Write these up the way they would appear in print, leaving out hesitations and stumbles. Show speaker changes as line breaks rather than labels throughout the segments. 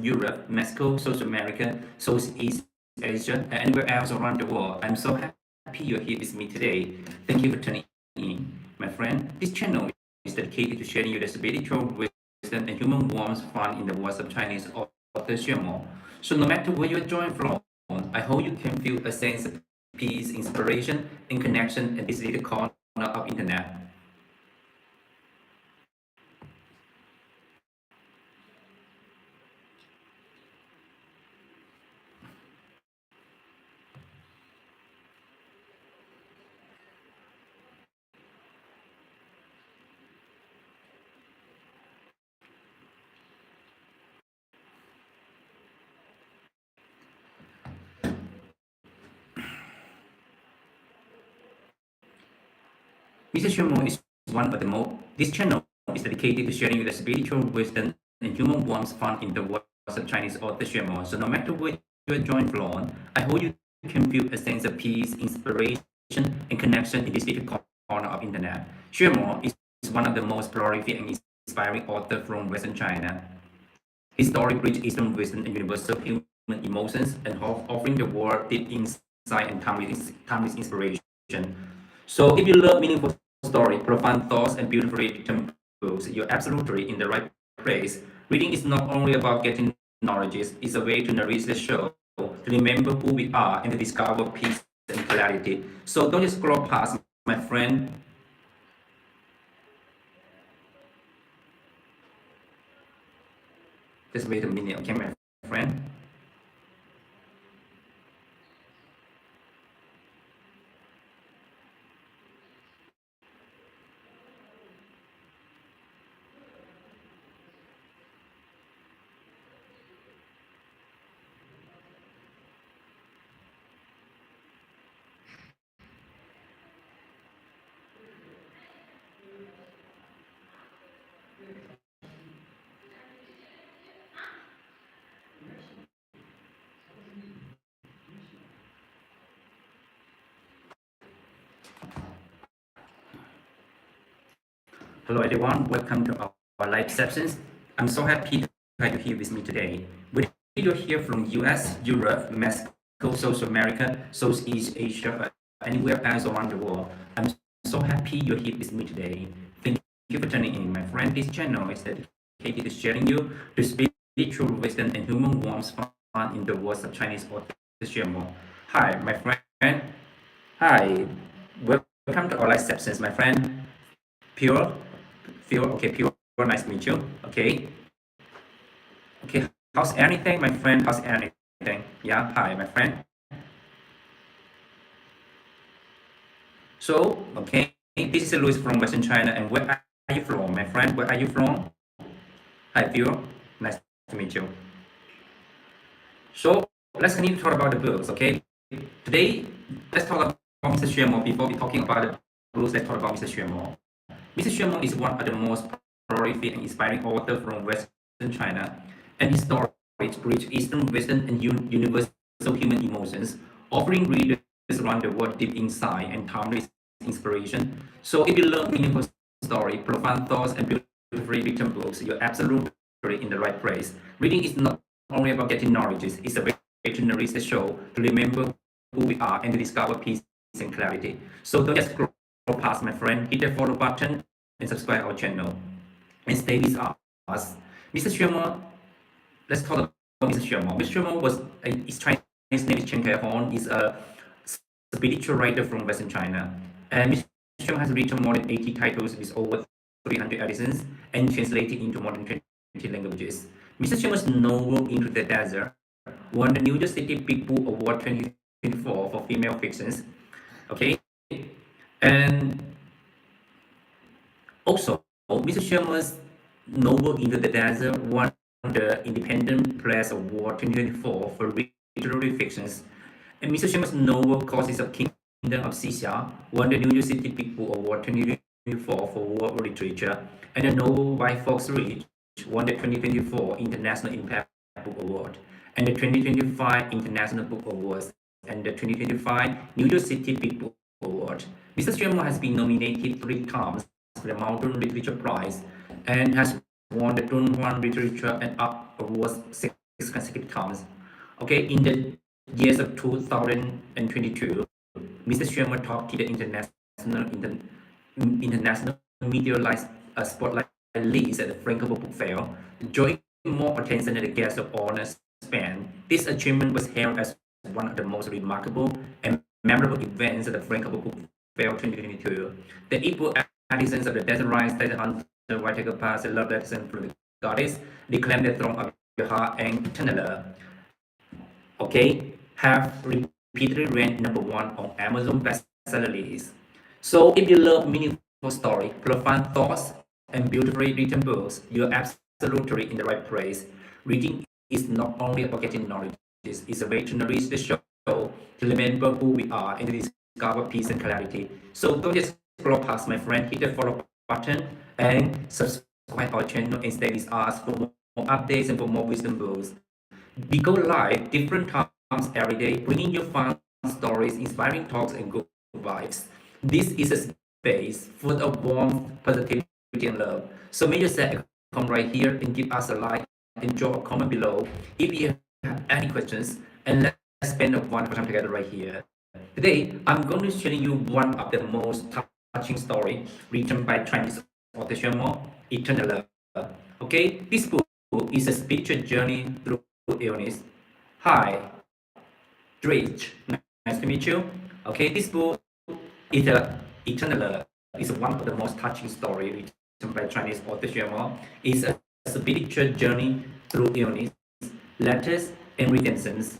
Europe, Mexico, South America, Southeast Asia, and anywhere else around the world. I'm so happy you're here with me today. Thank you for tuning in. My friend, this channel is dedicated to sharing you the spiritual wisdom and human warmth found in the words of Chinese author Xuemo. So no matter where you're joining from, I hope you can feel a sense of peace, inspiration, and connection at this little corner of internet. Mr. Xuemo is one of the most. This channel is dedicated to sharing you the spiritual wisdom and human warmth found in the words of Chinese author Xuemo. So no matter where you are joined from, I hope you can feel a sense of peace, inspiration, and connection in this little corner of internet. Xuemo is one of the most prolific and inspiring authors from Western China. His story bridges Eastern wisdom and universal human emotions, and offering the world deep insight and timeless inspiration. So if you love meaningful story, profound thoughts, and beautifully written books, you're absolutely in the right place. Reading is not only about getting knowledge, it's a way to nourish the soul, to remember who we are, and to discover peace and clarity. So don't just scroll past, my friend. Just wait a minute, okay, my friend. Hello everyone, welcome to our live sessions. I'm so happy to have you here with me today. Whether you're here from US, Europe, Mexico, South America, Southeast Asia, anywhere else around the world, I'm so happy you're here with me today. Thank you for tuning in, my friend. This channel is dedicated to sharing you the spiritual wisdom and human warmth found in the words of Chinese author Xuemo. Hi, my friend. Hi, welcome to our live sessions, my friend. Pure. Okay, Pure, nice to meet you. Okay, how's anything, my friend? How's anything? Yeah, hi, my friend. So, okay, this is Louis from Western China, and where are you from, my friend? Where are you from? Hi, Pure, nice to meet you. So, let's continue to talk about the books, okay? Today, let's talk about Mr. Xuemo. Before we talking about the books, let's talk about Mr. Xuemo. Mr. Xuemo is one of the most prolific and inspiring authors from Western China, and his stories reach Eastern wisdom and universal human emotions, offering readers around the world deep insight and timeless inspiration. So, if you love meaningful story, profound thoughts, and beautifully written books, you're absolutely in the right place. Reading is not only about getting knowledge; it's a way to nourish the soul, to remember who we are, and to discover peace and clarity. So, don't just scroll past, my friend. Hit the follow button and subscribe our channel and stay with us. Mr. Xuemo, let's talk about Mr. Xuemo. Mr. Xuemo was his Chinese name is Chen Kaihong. He's a spiritual writer from Western China, and Mr. Xuemo has written more than 80 titles with over 300 editions and translated into more than 20 languages. Mr. Xuemo's novel Into the Desert won the New York City Big Book Award 2024 for female fictions. Okay, and also Mr. Xuemo's novel Into the Desert won the Independent Press Award 2024 for literary fictions, and Mr. Xuemo's novel Causes of Kingdom of Xixia won the New York City Big Book Award 2024 for world literature, and the novel White Fox Ridge won the 2024 International Impact Book Award, and the 2025 International Book Awards, and the 2025 New York City Big Book Award. Mr. Xuemo has been nominated 3 times for the Mountain Literature Prize and has won the Dunhuan Literature and Art Awards consecutive times. Okay, in the years of 2022, Mr. Xuemo talked to the international media like spotlight list at the Frankfurt Book Fair, drawing more attention than the guest of honor span. This achievement was hailed as one of the most remarkable and memorable events at the Frankfurt Book Fair 2022. The ebook editions of the Desert Rise, Desert Hunter, Whitaker Pass, and Love Letters and the Goddess reclaim the throne of your heart and eternal, okay, have repeatedly ranked #1 on Amazon bestseller list. So if you love meaningful story, profound thoughts, and beautifully written books, you're absolutely in the right place. Reading is not only about getting knowledge, it's a way to nourish the soul, to remember who we are, and to discover peace and clarity. So don't just scroll past, my friend. Hit the follow button and subscribe our channel and stay with us for more updates and for more wisdom books. We go live different times every day, bringing you fun stories, inspiring talks, and good vibes. This is a space full of warmth, positivity, and love. So make yourself come right here and give us a like and drop a comment below if you have any questions, and let's spend a wonderful time together right here. Today, I'm going to share you one of the most touching story written by Chinese author Xuemo, Eternal Love. Okay, this book is a spiritual journey through illness. Hi, Rich. Nice to meet you. Okay, this book is a Eternal Love. Is one of the most touching stories written by Chinese author Xuemo. It's a spiritual journey through illness, letters, and redemptions.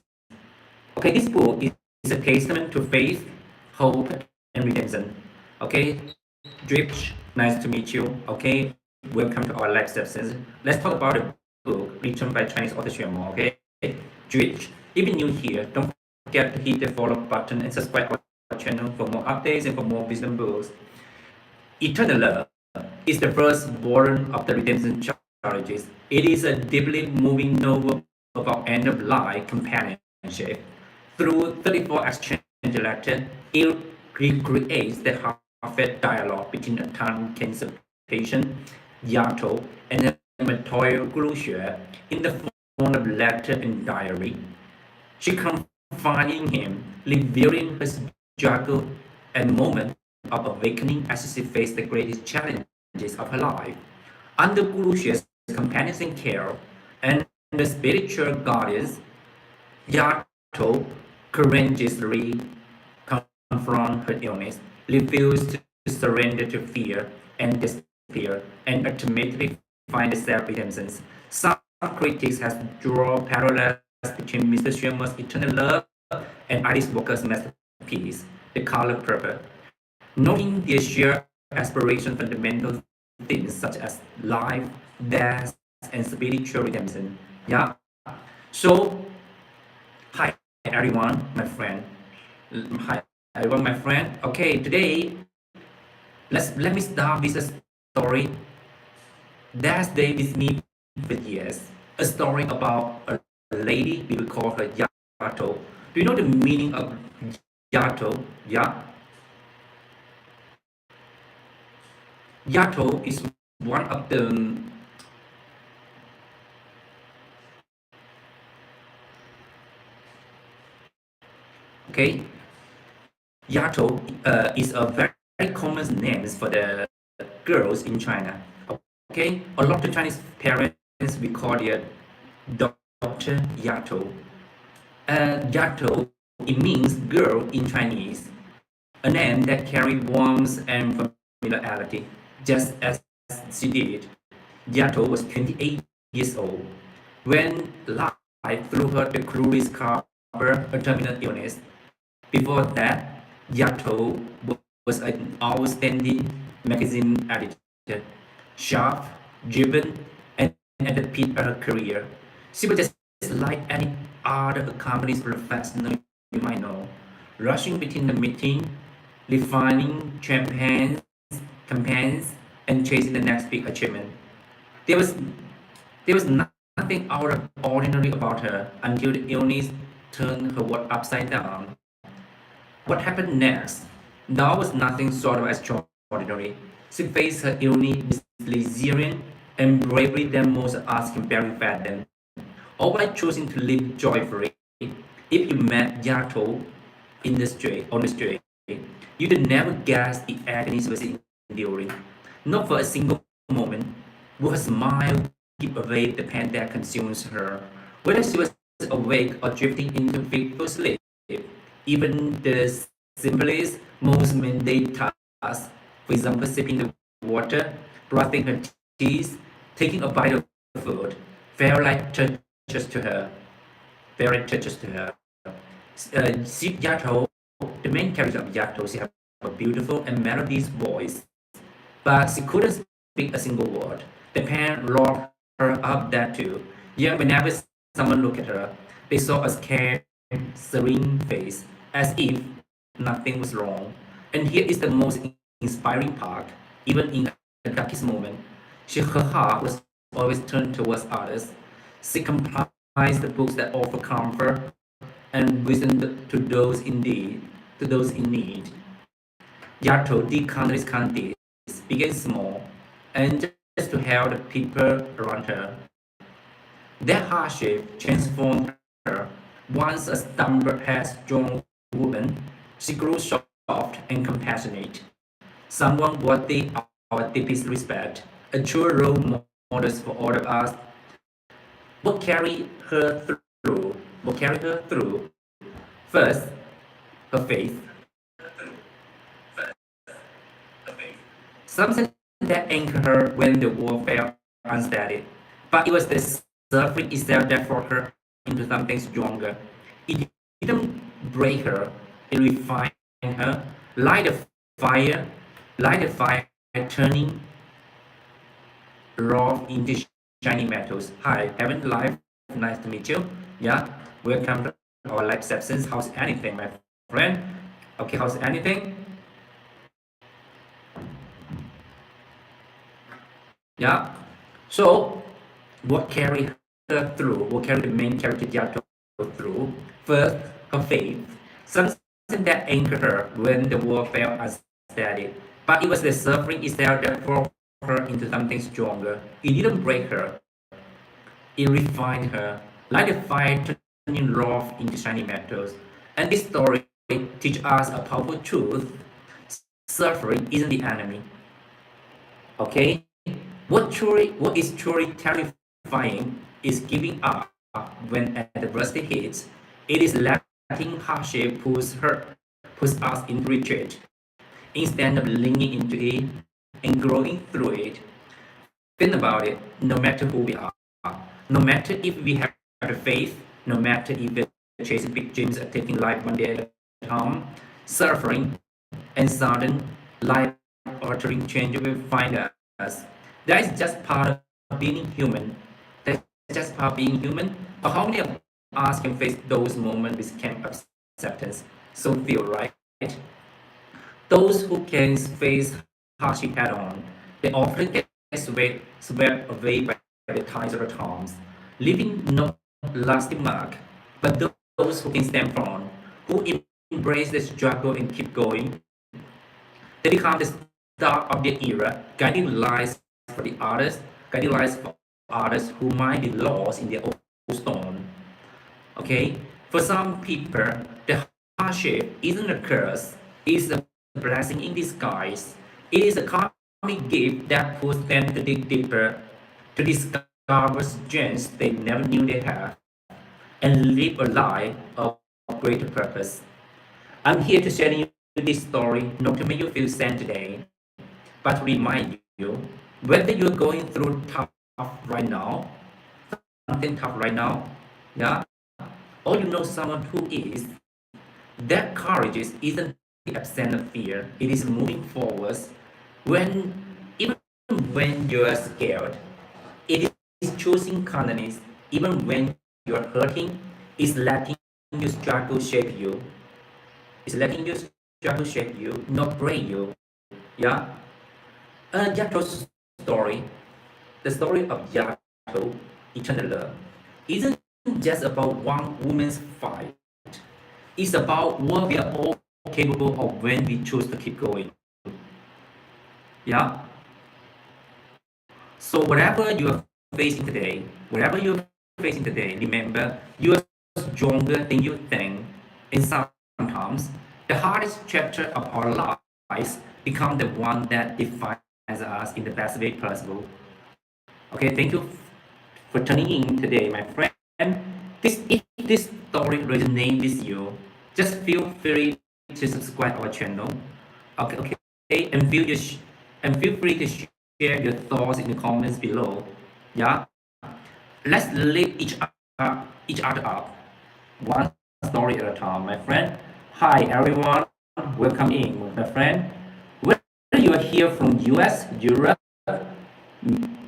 Okay, this book is a testament to faith, hope, and redemption. Okay, Rich. Nice to meet you. Okay, welcome to our live session. Let's talk about the book written by Chinese author Xuemo. Okay, Rich. If you're new here, don't forget to hit the follow button and subscribe our channel for more updates and for more wisdom books. Eternal Love is the first born of the redemption trilogies. It is a deeply moving novel about end of life companionship. Through 34 exchange letters, it recreates the heartfelt dialogue between a tongue cancer patient, Yato, and a material Xue in the form of letter and diary. She confiding him, revealing her struggle and moment of awakening as she faced the greatest challenges of her life. Under Xue's companions and care and the spiritual guardians, Yato courageously confront her illness, refused to surrender to fear and despair, and ultimately find self-redemption. Some critics have drawn parallels between Mr. Xuemo's Eternal Love and Alice Walker's masterpiece, The Color Purple, noting their shared aspiration fundamental themes such as life, death, and spiritual redemption. Yeah. So, hi everyone, my friend. Hi everyone, my friend. Okay, today let me start with a story. That's day with me for years. A story about a lady, we will call her Yato. Do you know the meaning of Yato? Yeah. Yato is one of the okay. Yato is a very common name for the girls in China. Okay, a lot of Chinese parents we call their daughter Yato. Yato, it means girl in Chinese, a name that carries warmth and familiarity, just as she did. Yato was 28 years old when life threw her the cruelest cover a terminal illness. Before that, Yato was an outstanding magazine editor, sharp, driven, and at the peak of her career. She was just like any other accomplished professional you might know, rushing between the meeting, refining campaigns, and chasing the next big achievement. There was there was nothing out of ordinary about her until the illness turned her world upside down. What happened next? Now was nothing short of extraordinary. She faced her illness with resilience and bravery that most of us can barely fathom. always choosing to live joyfully. If you met Yato on the street, you would never guess the agony she was enduring. Not for a single moment would her smile keep away the pain that consumes her. Whether she was awake or drifting into fitful sleep, even the simplest, most mundane tasks, for example, sipping the water, brushing her teeth, taking a bite of food, felt like touches to her, very touches to her. Yato, the main character of Yato, she had a beautiful and melodious voice, but she couldn't speak a single word. The parent locked her up there too. Yet whenever someone looked at her, they saw a scared, serene face, as if nothing was wrong. And here is the most inspiring part. Even in the darkest moment, her heart was always turned towards others. She comprised the books that offer comfort and wisdom to those in need. To those in need. Yato did countless countries, big and small, and just to help the people around her. Their hardship transformed her. Once a stubborn, headstrong woman, she grew soft and compassionate. Someone worthy of our deepest respect, a true role model for all of us. What carried her through? What carried her through? First, her faith. Something that anchored her when the world felt unsteady. But it was the suffering itself that brought her into something stronger. It didn't break her, it refined her, like the fire, like the fire turning raw into shiny metals. Hi, Evan Live, nice to meet you. Yeah, welcome to our live sessions. How's anything, my friend? Okay, how's anything? Yeah. So, what carried her through? What carried the main character Yato through? First, her faith, something that anchored her when the world felt unsteady. But it was the suffering itself that brought her into something stronger. It didn't break her; it refined her, like the fire turning raw into shiny metals. And this story teaches us a powerful truth: suffering isn't the enemy. Okay, what is truly terrifying is giving up when adversity hits. It is letting hardship push us into retreat instead of leaning into it and growing through it. Think about it. No matter who we are, no matter if we have the faith, no matter if we're chasing big dreams or taking life one day at a time, suffering and sudden life-altering change will find us. That is just part of being human. That's just part of being human. But how many of us can face those moments with camp acceptance? So feel right. Those who can face hardship head on, they often get swept away by the tides of the storms, leaving no lasting mark. But those who can stand firm, who embrace the struggle and keep going, they become the star of their era, guiding lives for the others, guiding lives for others who might be lost in their own storm. Okay, for some people, the hardship isn't a curse; it's a blessing in disguise. It is a karmic gift that pushes them to dig deeper, to discover strengths they never knew they had, and live a life of greater purpose. I'm here to share you this story not to make you feel sad today, but to remind you whether you're going through tough right now, something tough right now, yeah, or you know someone who is, that courage isn't the absence of fear, it is moving forward when even when you are scared. It is choosing kindness even when you are hurting, is letting your struggle shape you, is letting your struggle shape you, not break you. Yeah. Yato's story, the story of Yato, eternal love, isn't just about one woman's fight. It's about what we are all capable of when we choose to keep going. Yeah. So whatever you are facing today, whatever you're facing today, remember, you are stronger than you think. And sometimes, the hardest chapter of our lives become the one that defines us in the best way possible. Okay, thank you for tuning in today, my friend. If this story resonates with you, just feel free to subscribe our channel. Okay, and feel free to share your thoughts in the comments below. Yeah, let's lift each other up, one story at a time, my friend. Hi everyone, welcome in, my friend. Whether you are here from US, Europe,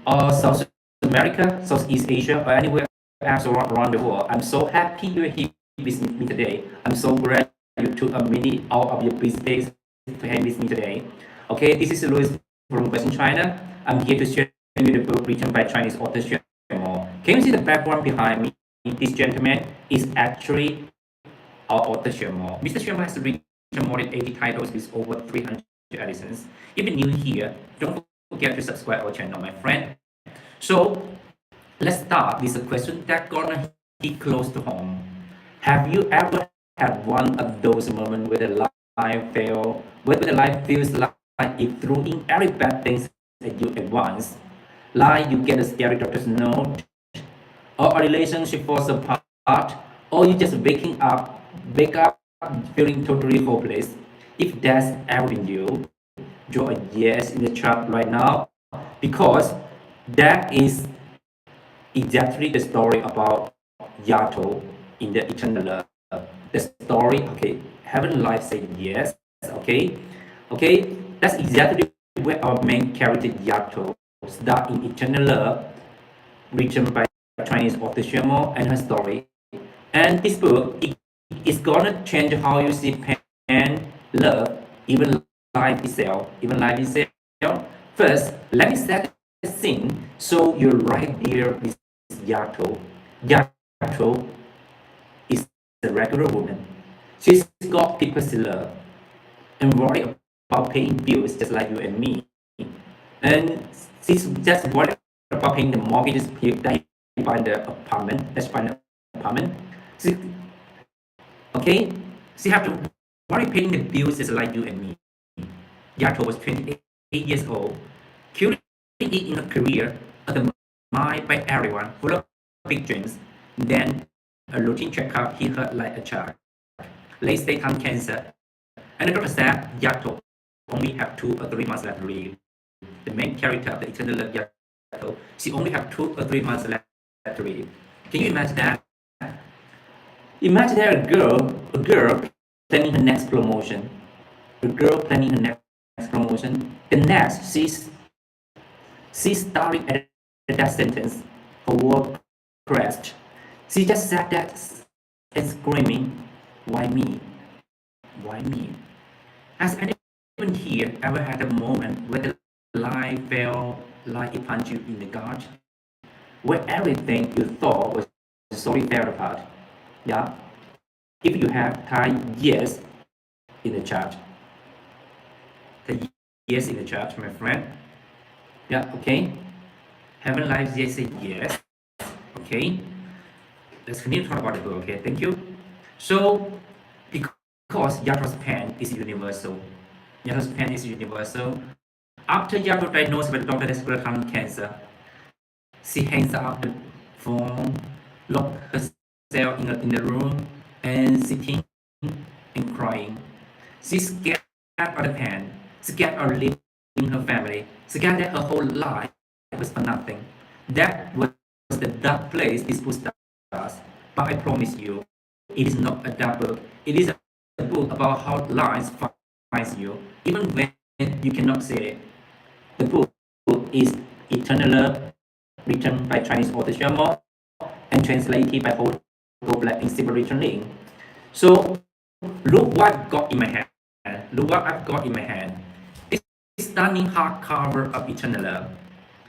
or South America, Southeast Asia, or anywhere else around the world, I'm so happy you're here with me today. I'm so glad you took a minute out of your busy days to hang with me today. Okay, this is Louis from Western China. I'm here to share with you the book written by Chinese author Xuemo. Can you see the background behind me? This gentleman is actually our author Xuemo. Mr. Xuemo has written more than 80 titles with over 300 editions. If you're new here, don't forget to subscribe our channel, my friend. So let's start with a question that gonna hit close to home. Have you ever had one of those moments where the life feels like it threw in every bad things at you at once? Like you get a scary doctor's note, or a relationship falls apart, or you just wake up feeling totally hopeless. If that's ever been you, draw a yes in the chat right now, because that is exactly the story about Yato in the eternal love. The story, okay, heaven life said yes, okay, that's exactly where our main character Yato start in eternal love, written by Chinese author Xuemo and her story. And this book is gonna change how you see pain, love, even life itself. First, let me set the scene so you're right there with Yato. Yato is a regular woman. She's got people to love and worry about paying bills just like you and me. And she's just worried about paying the mortgages that he buy the apartment. That's buy the apartment. She, okay, she have to worry paying the bills just like you and me. Yato was 28 years old, currently in a career admired by everyone, full of big dreams. Then a routine checkup, he hurt like a child. Late stage lung cancer. And the doctor said Yato only have 2 or 3 months left to live. The main character of the Eternal Love Yato, she only have 2 or 3 months left to live. Can you imagine that? Imagine that a girl planning her next promotion. A girl planning her next promotion. The next, she's staring at that sentence. Her world crashed. She just sat there and screaming, "Why me? Why me?" Has anyone here ever had a moment where the life felt like it punched you in the gut? Where everything you thought was solely fell apart? Yeah? If you have, type yes in the chat. The yes in the chat, my friend. Yeah, okay. Haven't live yet say yes. Okay. Let's continue to talk about the book, okay? Thank you. So, because Yato's pain is universal. Yato's pain is universal. After Yato diagnosed with Dr. Desperate lung cancer, she hangs up the phone, locked herself in the room, and sitting and crying. She's scared of the pain, scared of leaving her family, scared that her whole life was for nothing. That was the dark place this book starts. But I promise you, it is not a dark book. It is a book about how life finds you, even when you cannot see it. The book is Eternal Love, written by Chinese author Xuemo and translated by Ho Black in Silver Link. So look what I've got in my hand. Look what I've got in my hand. This stunning hardcover of Eternal Love.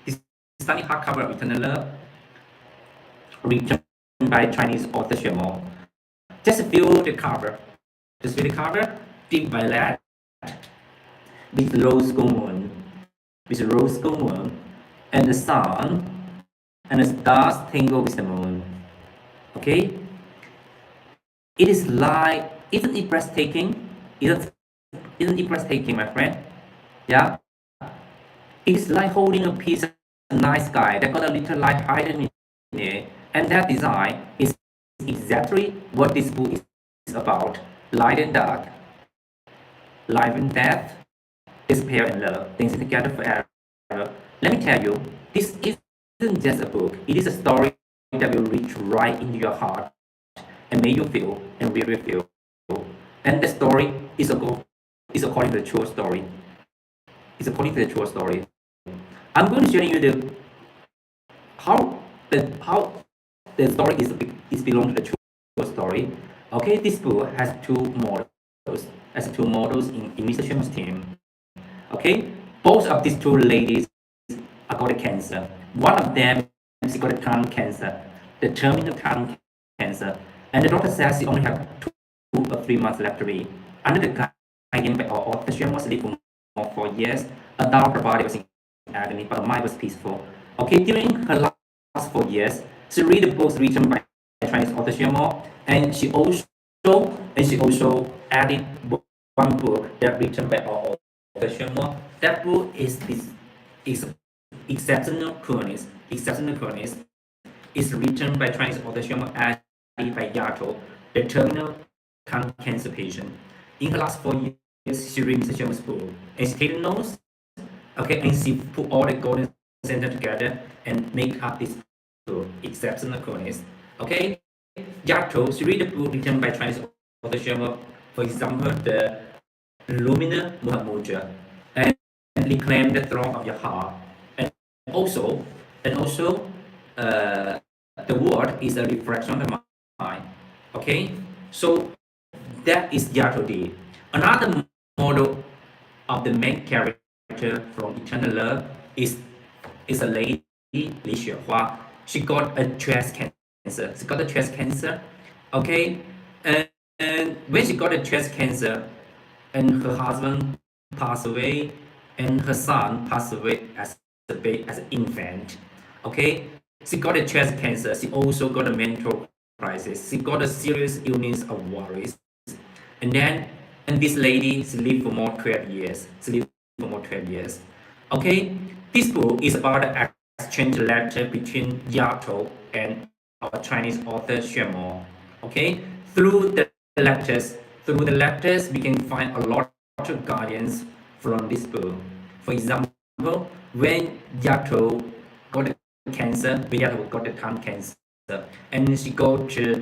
This stunning hardcover of Eternal Love, written by Chinese author Xuemo. Just feel the cover. Just feel the cover. Deep violet with rose gold moon. With rose gold moon and the sun and the stars tangle with the moon. Okay, it is like, isn't it breathtaking? Isn't, isn't it breathtaking, my friend? Yeah, it is like holding a piece of night sky that got a little light hidden in it, and that design is exactly what this book is about. Light and dark, life and death, despair and love, dancing together forever. Let me tell you, this isn't just a book. It is a story that will reach right into your heart and make you feel and really feel. And the story is according to the true story. It's according to the true story. I'm going to show you the how the story is belong to the true story. Okay, this book has two models. Has two models in Mr. Xuemo's team. Okay, both of these two ladies are got cancer. One of them she got a tongue cancer, the terminal tongue cancer, and the doctor says she only have 2 or 3 months left to live. Under the guidance of author, she was lived for more 4 years. Adult her body was in agony, but her mind was peaceful. Okay, during her last 4 years, she read the books written by Chinese author Xuemo, and she also added one book that written by our author Xuemo. That book is this is exceptional coolness. Exceptional coolness is written by Chinese author Xuemo added by Yato, the terminal tongue cancer patient. In her last 4 years, she read Mr. Xuemo's book, and she take notes. Okay, and she put all the golden center together and make up this book, exceptional coolness. Okay, Yato, she read the book written by Chinese author Xuemo, for example, the illuminate and reclaim the throne of your heart. And also, and also, uh, the word is a reflection of the mind. Okay, so that is Yatodi. Another model of the main character from Eternal Love is a lady, Li Xuehua. She got a chest cancer. She got a chest cancer. Okay, and when she got a chest cancer, and her husband passed away, and her son passed away as an infant. Okay, she got a chest cancer. She also got a mental crisis. She got a serious illness of worries, and then and this lady she lived for more 12 years. She lived for more 12 years. Okay, this book is about the exchange letter between Yato and our Chinese author Xuemo. Okay, through through the letters, we can find a lot of guidance from this book. For example, when Yato got the cancer, when Yato got the tongue cancer, and she go to do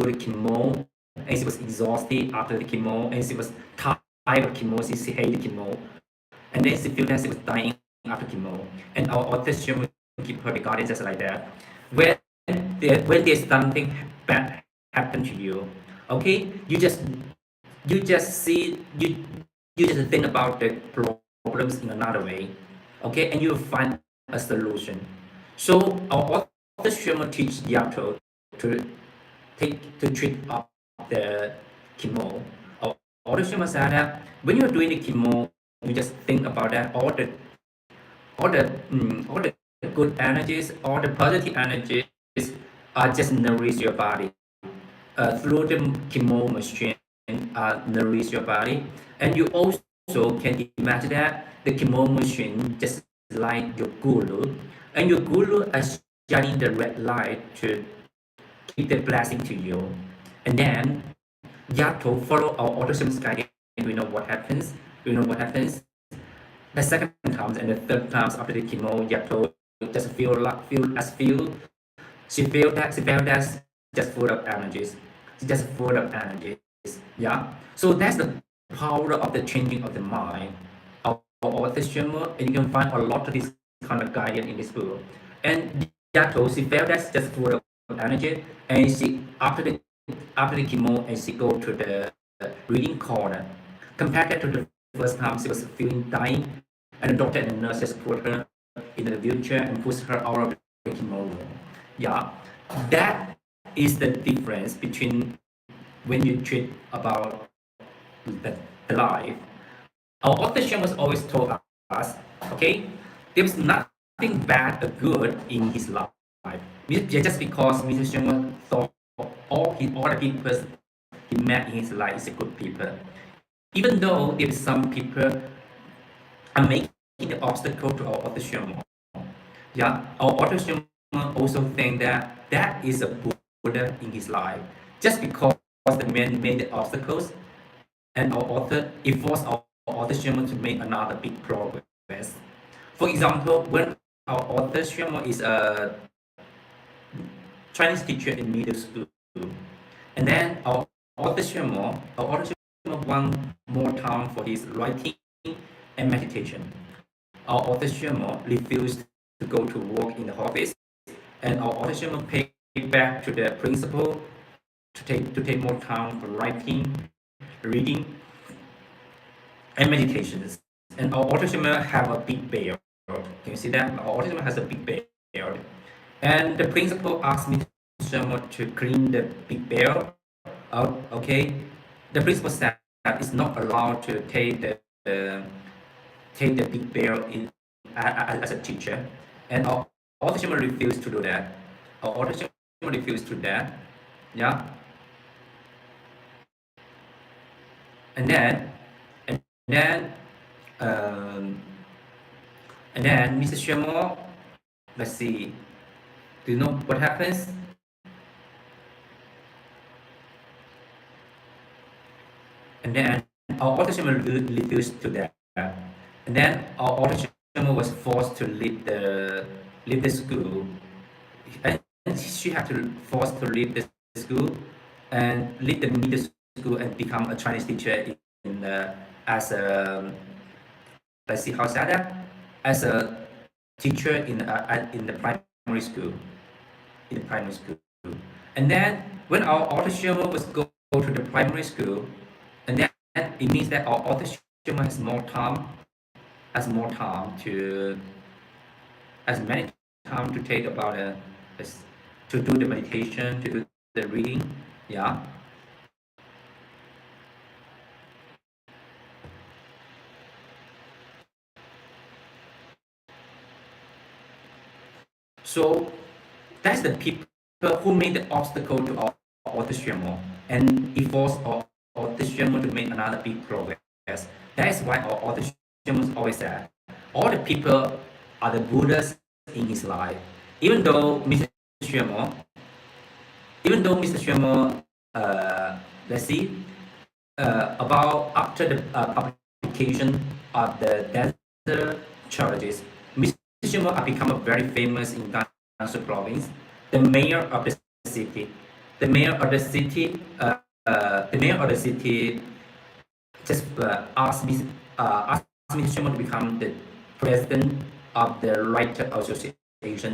the chemo, and she was exhausted after the chemo, and she was tired of chemo. She hated chemo, and then she feel that she was dying after chemo. And our author will keep her the guidance just like that. When when there's something bad happen to you, okay, you just see you just think about the problems in another way, okay, and you find a solution. So our author Xuemo teach Yato to to treat up the chemo. Our author Xuemo said that when you're doing the chemo, you just think about that all the good energies, all the positive energies are just nourish your body through the chemo machine nourish your body. And you also can imagine that the chemo machine just like your guru, and your guru is shining the red light to keep the blessing to you. And then Yato follow our autism guidance. Do you know what happens? Do you know what happens? The second times and the third times after the chemo, Yato just feel she felt that just full of energies. She just full of energies. Yeah. So that's the power of the changing of the mind of author Xuemo, and you can find a lot of this kind of guidance in this book. And Yato, she felt that's just full of energy, and she after the chemo, and she go to the reading corner. Compared that to the first time, she was feeling dying, and the doctor and the nurse just put her in the wheelchair and push her out of the chemo room. Yeah, that is the difference between when you treat about the life. Our author Shamus always told us, okay, there's nothing bad or good in his life. Just because Mr. Xuemo thought all the people he met in his life is a good people. Even though if some people are making the obstacle to our author Xuemo, yeah, our author Xuemo also think that that is a Buddha in his life. Just because the man made the obstacles, and our author, it forced our author Xuemo to make another big progress. For example, when our author Xuemo is a Chinese teacher in middle school, and then our author Xuemo want more time for his writing and meditation. Our author Xuemo refused to go to work in the office, and our author Xuemo paid back to the principal to take more time for writing, reading, and meditations. And our author Xuemo have a big beard. Can you see that? Our author Xuemo has a big beard. And the principal asked me to clean the big bear out. Okay, the principal said it's not allowed to take the big bear in as a teacher, and our author refused to do that. Our author refused to do that. Yeah, and then and then um, and then Mr. Xuemo, let's see. Do you know what happens? And then our autism refused to that. And then our autism was forced to leave the school, and she had to forced to leave the school and leave the middle school and become a Chinese teacher in as a, let's see how say that, as a teacher in the primary school, and then when our autism was go to the primary school, and then it means that our author has more time to as many time to take about to do the meditation, to do the reading. Yeah. So that's the people who made the obstacle to our autism, and it forced our autism to make another big progress. That is why our autism always said all the people are the Buddhas in his life. Even though Mr. Xuemo, even though Mr. Xuemo, let's see, about after the publication of the desert charges, Mr. Xuemo had become very famous in Gansu province. The mayor of the city, the mayor of the city, the mayor of the city just asked Mr. Xuemo to become the president of the Writer Association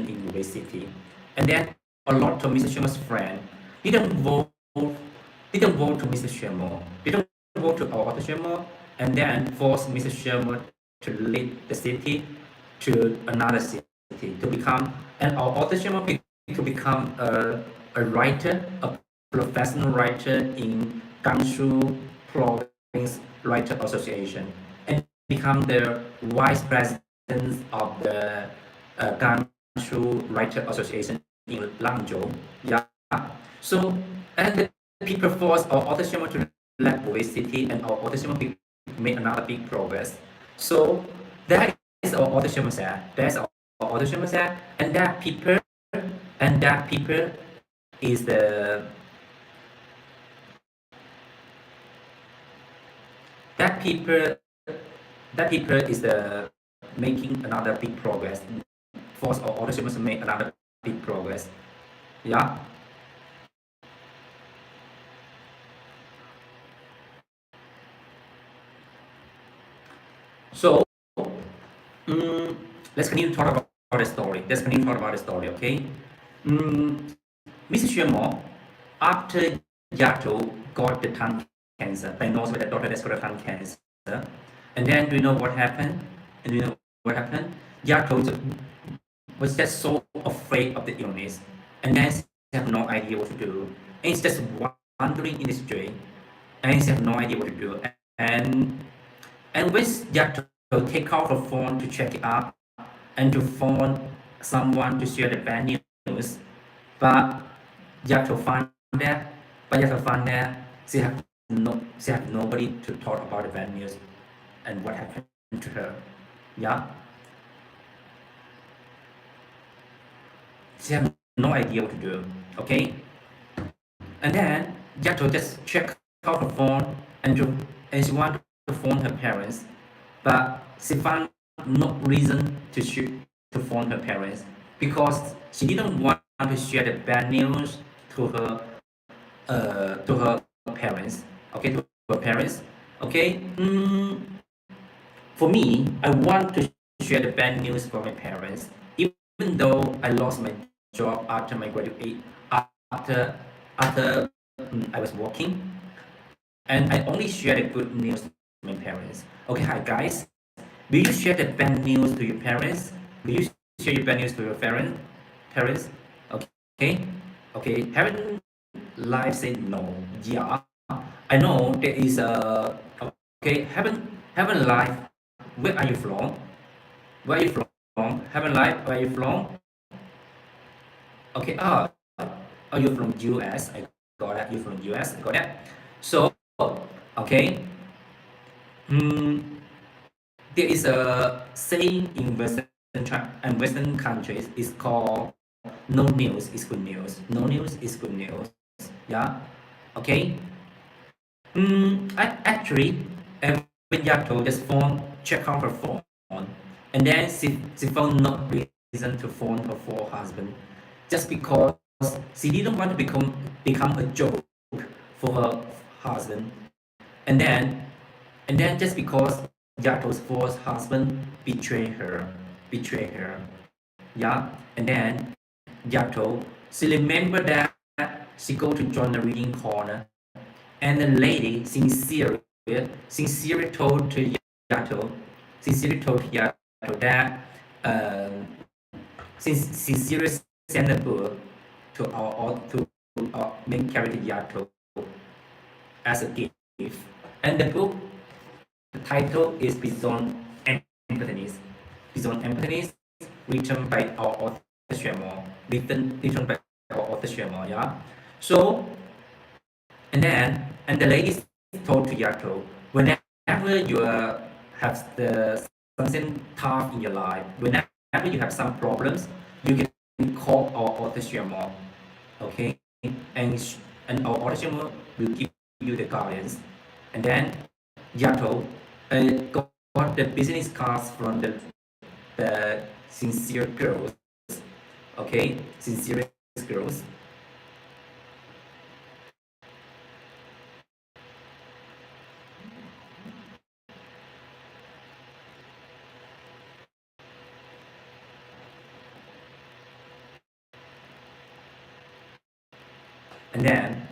in Hubei City. And then a lot of Mr. Xuemo's friends didn't vote didn't vote to Mr. Xuemo, didn't vote to our Author Xuemo, and then forced Mr. Xuemo to lead the city to another city to become, and our Author Xuemo to become a writer, a professional writer in Gansu Province Writer Association, and become the vice president of the Gansu Writer Association in Langzhou. Yeah. So, and the people forced our Author Xuemo to left Hubei City, and our Author Xuemo made another big progress. So that is our Author Xuemo said. That's our Author Xuemo said, and that people is the that people that people is the making another big progress. Force our Author Xuemo to make another big progress. Yeah. So let's continue to talk about the story. Let's continue to talk about the story, okay? Mrs. Xuemo, after Yato got the tongue cancer, diagnosed with a daughter that's got a tongue cancer, and then do you know what happened? And do you know what happened? Yato was just so afraid of the illness, and then she have no idea what to do, and he's just wandering in the street, and she have no idea what to do, and when Yato take out her phone to check it out and to phone someone to share the bad news, news, but Yato found that, she have nobody to talk about the bad news and what happened to her. Yeah, she have no idea what to do. Okay, and then Yato just check out her phone and she want to phone her parents, but she found no reason to phone her parents because she didn't want to share the bad news to her parents. Okay, to her parents. Okay. For me, I want to share the bad news for my parents, even though I lost my job after my graduate after I was working, and I only share the good news to my parents. Okay, hi guys. Will you share the bad news to your parents? Will you share your bad news to your parents? Okay, okay. Haven't life said no? Yeah, I know there is a. Okay, haven't life. Where are you from? Where are you from? Haven't life. Where are you from? Okay. Are you from US? I got that. You from US? I got that. So, okay. Hmm. There is a saying in Western countries. It's called "No news is good news." No news is good news. Yeah. Okay. Actually, when Yato just check out her phone, and then she found no reason to phone her for husband, just because she didn't want to become a joke for her husband, and then just because Yato's first husband betrayed her, yeah, and then Yato, she remember that she go to join the reading corner, and the lady sincerely told to Yato, that um, sincerely sent a book to our main character Yato as a gift, and the book, the title is Beyond Empathies. Beyond Empathies, written by our author Xuemo, written by our author Xuemo, yeah. So and the lady told to Yato, whenever you have something tough in your life, whenever you have some problems, you can call our author Xuemo, okay? And and our author Xuemo will give you the guidance. And then Yato got the business cards from the sincere girls, okay? Sincere girls. And then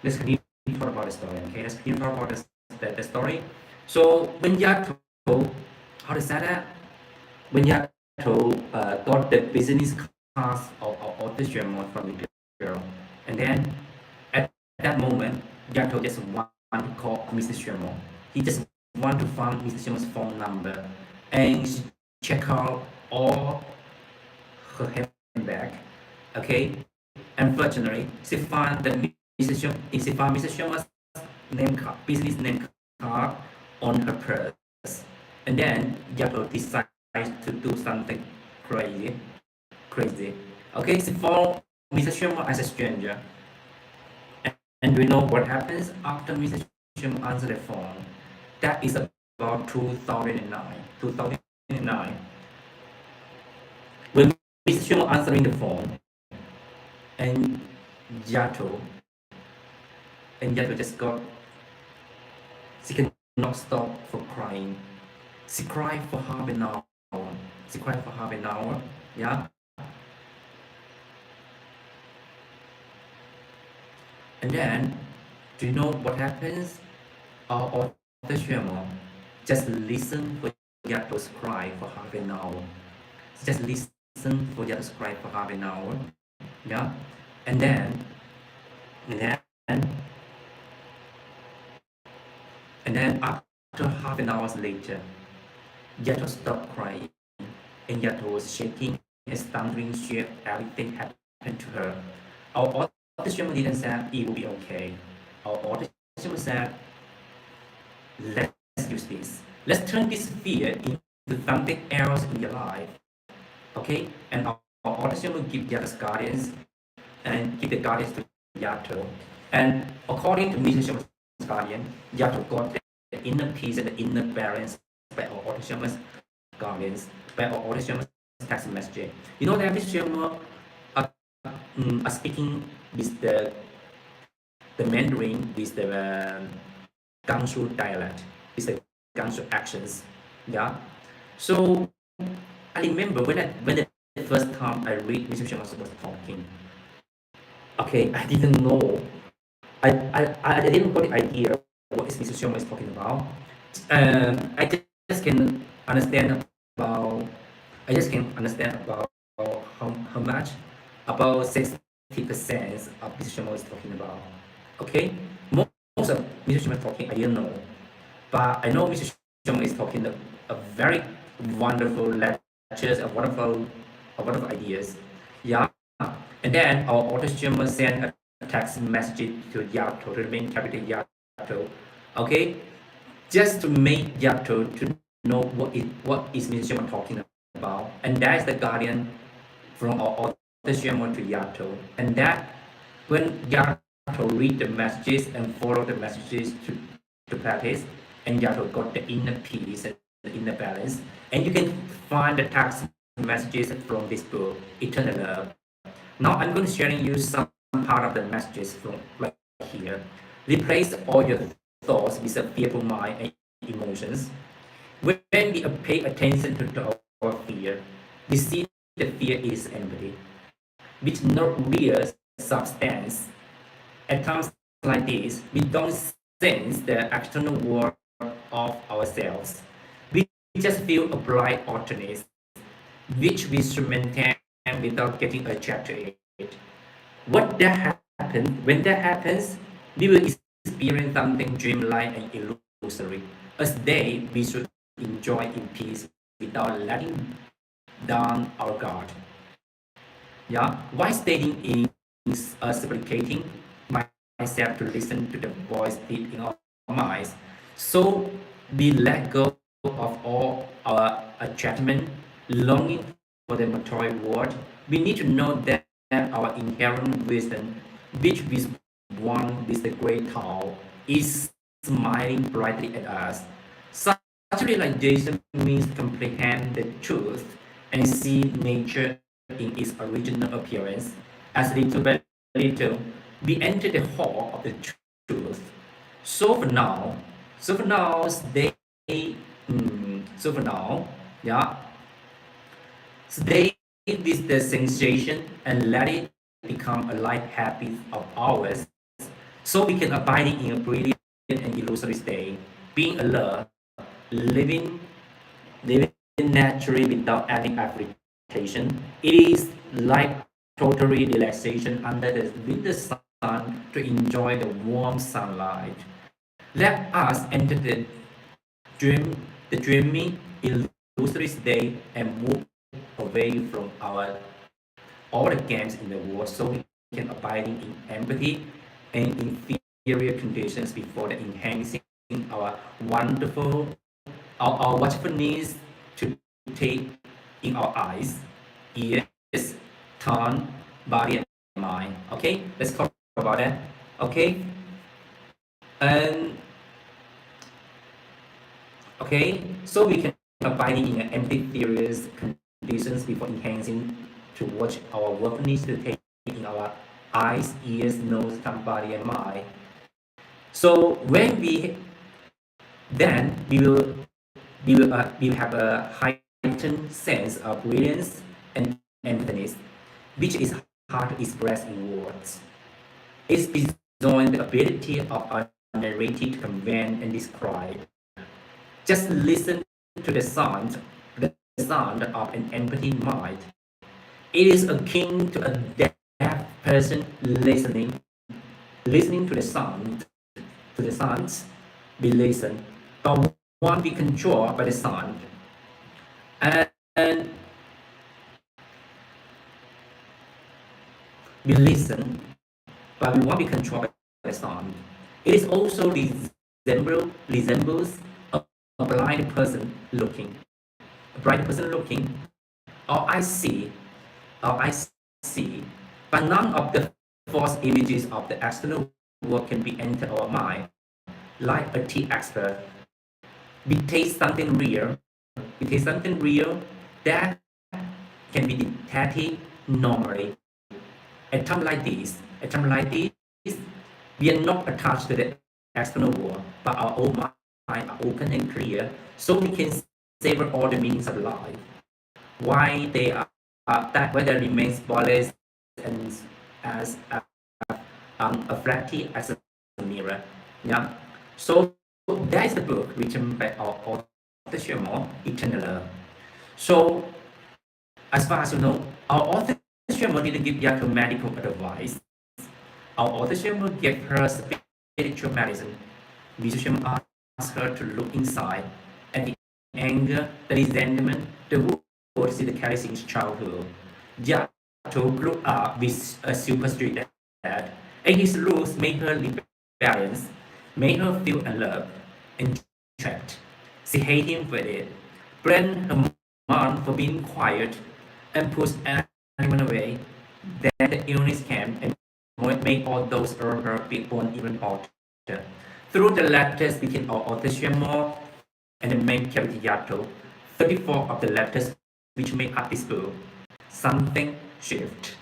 let's continue to talk about the story. Okay, let's continue to talk about the story. So when Yato, how to say that? When Yato got the business class of the German from the girl, and then at that moment, Yato just want to call Mr. Sherman. He just want to find Mr. Sherman's phone number and check out all her handbag. Okay, unfortunately, she found the Mrs. Sharma's name card, business name card on her purse. And then Yato decided to do something crazy, crazy. Okay, so for Mr. Xuemo as a stranger, and we know what happens after Mr. Xuemo answered the phone. That is about 2009. 2009. When Mr. Xuemo answering the phone, and Yato, and Yato just got, she cannot stop for crying. She cried for half an hour. She cried for half an hour. Yeah. And then, do you know what happens? Our author Xuemo just listen for Yato's cry for half an hour. Just listen for Yato's cry for half an hour. Yeah. And then, and then, and then after half an hour later, Yato stopped crying. And Yato was shaking and stumbling. She everything happened to her. Our author Xuemo didn't say it will be okay. Our author Xuemo said, let's use this. Let's turn this fear into something else in your life. Okay? And our audition will give Yato's guardians and give the guardians to Yato. And according to Mr. Sherman's guardian, Yato got the inner peace and the inner balance by our audition's guardians, by our audition's text message. You know that Mr. Sherman are speaking with the Mandarin with the Gangshu dialect, with the Gangshu accents. Yeah. So I remember when the first time I read Mr. Sherman was talking. Okay, I didn't know. I didn't got the idea what is Mr. Sherman is talking about. I just can understand about I just can understand about how much about 60% of Mr. Sherman is talking about. Okay, most of Mr. Sherman talking I didn't know, but I know Mr. Sherman is talking a very wonderful lectures, a wonderful ideas. Yeah, and then our author Sherman sent a text message to Yato, to the main capital Yato. Okay, just to make Yato to know what is Mr. Sherman talking about, and that is the guardian from our author Sherman to Yato, and that when Yato read the messages and follow the messages to practice, and Yato got the inner peace and the inner balance, and you can find the text messages from this book, Eternal Love. Now I'm going to sharing you some part of the messages from right here. Replace all your thoughts with a fearful mind and emotions. When we pay attention to our fear, we see the fear is empty, with no real substance. At times like this, we don't sense the external world of ourselves. We just feel a bright emptiness, which we should maintain without getting attracted to it. What that happens, when that happens, we will experience something dreamlike and illusory. As they we should enjoy in peace without letting down our guard. Yeah, why staying in supplicating myself to listen to the voice deep in our minds. So we let go of all our attachment, longing for the material world. We need to know that our inherent wisdom, which is one with the great Tao, is smiling brightly at us. Such realization means comprehend the truth and see nature in its original appearance. As little by little, we enter the hall of the truth. So for now, so for now, stay. So for now, yeah, stay with the sensation and let it become a life habit of ours, so we can abide in a brilliant and illusory state, being alert, living, living naturally without any application. It is like totally relaxation under the winter sun to enjoy the warm sunlight. Let us enter dream, the dreamy, illusory state and move away from all the games in the world, so we can abide in empathy and inferior conditions before the enhancing our wonderful, our watchfulness to take in our eyes, ears, tongue, body, and mind. Okay, let's talk about that. Okay, and okay, so we can abide in an empty theories conditions before enhancing towards our work needs to take in our eyes, ears, nose, tongue, body, and mind. So when we then we will have a heightened sense of brilliance and emptiness, which is hard to express in words. It's beyond the ability of a narrative to convey and describe. Just listen to the sound of an empty mind. It is akin to a deaf person listening to the sounds we listen, but won't be controlled by the sound. And we listen, but we won't be controlled by the sound. It is also resembles a blind person looking. A blind person looking, or I see, or I see, but none of the false images of the external world can be entered our mind. Like a tea expert, we taste something real. We taste something real that can be detected normally. At time like this, we are not attached to the external world, but our own mind are open and clear, so we can savor all the meanings of life. Why they are that whether remains flawless and as reflective as a mirror. Yeah. So that is the book written by our author Xuemo, Eternal Love. So as far as you know, our author Xuemo didn't give Yato medical advice. Our author Xuemo gave her spiritual medicine. Mr. Xuemo asked her to look inside at the anger, the resentment, the wounds that carries in his childhood. Yato grew up with a super strict dad, and his rules made her rebellious, made her feel unloved and trapped. She hated him for it, blamed her mom for being quiet, and pushed anyone away. Then the illness came and made all those around her feel even harder. Through the letters between our author Xuemo and the main character Yato, 34 of the letters which make up this book, something shift.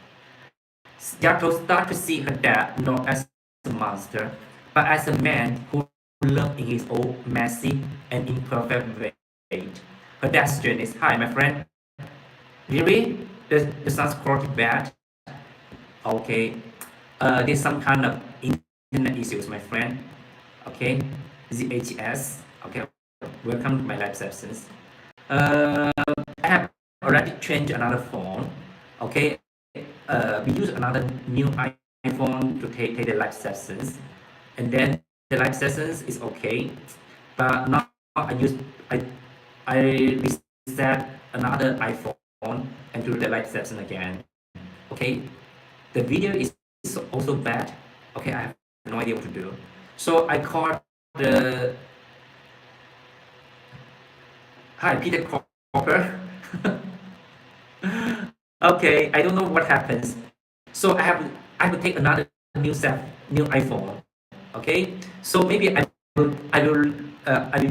Yato started to see her dad not as a monster, but as a man who loved in his own messy and imperfect way. Her dad's strength is high, my friend. Really? The sounds quality bad? Okay. There's some kind of internet issues, my friend. Okay. ZHS. Okay. Welcome to my live sessions. I have already changed another phone. Okay. We use another new iPhone to take the live sessions, and then the live sessions is okay. But now I I reset another iPhone and do the live session again. Okay, the video is also bad. Okay, I have no idea what to do. So I called the hi Peter Copper. Okay, I don't know what happens. So I have to take another new iPhone. Okay, so maybe I will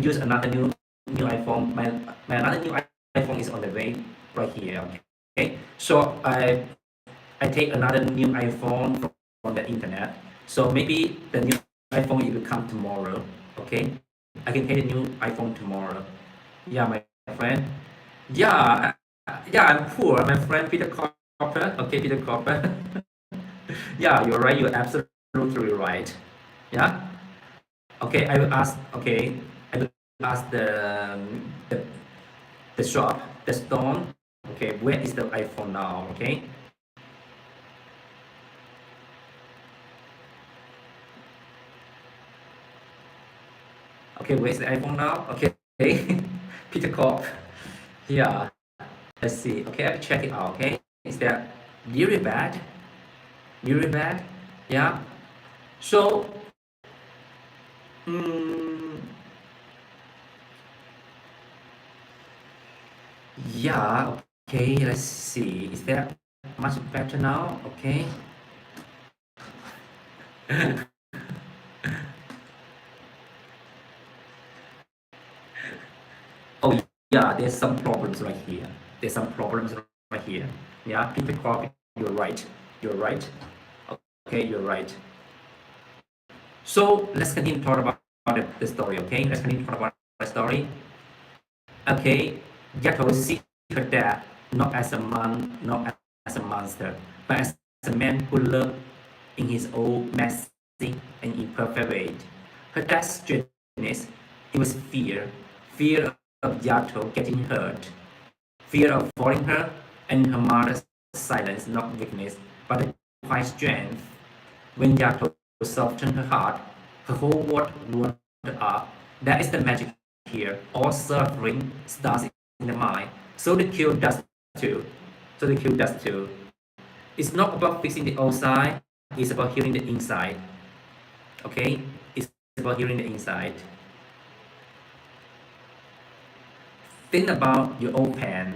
use another new iPhone. My another new iPhone is on the way right here. Okay, so I take another new iPhone from the internet. So maybe the new iPhone will come tomorrow. Okay, I can take a new iPhone tomorrow. Yeah, my friend. Yeah, yeah, I'm poor. My friend Peter Copper. Okay, Peter Copper. Yeah, you're right. You're absolutely right. Yeah. Okay, I will ask. Okay, I will ask the shop, the store. Okay, where is the iPhone now? Okay. Okay, where's the iPhone now? Okay. Peter Corp. Yeah. Let's see. Okay, I will check it out. Okay. Is that really bad? Really bad? Yeah. So, mm, Yeah, okay, let's see. Is that much better now? Okay. Oh, yeah, there's some problems right here. There's some problems right here. Yeah, people copy. You're right. You're right. Okay, you're right. So let's continue to talk about the story, okay? Let's continue to talk about the story. Okay, Yato sees her dad not as a man, not as a monster, but as a man who loved in his own messy and imperfect way. Her dad's genius, it was fear of Yato getting hurt, fear of falling her, and her mother's silence, not weakness, but a quiet strength. When Yato softened her heart, her whole world warmed up. That is the magic here. All suffering starts in the mind. So the cure does too. So the cure does too. It's not about fixing the outside, it's about healing the inside. Okay? It's about healing the inside. Think about your own pain.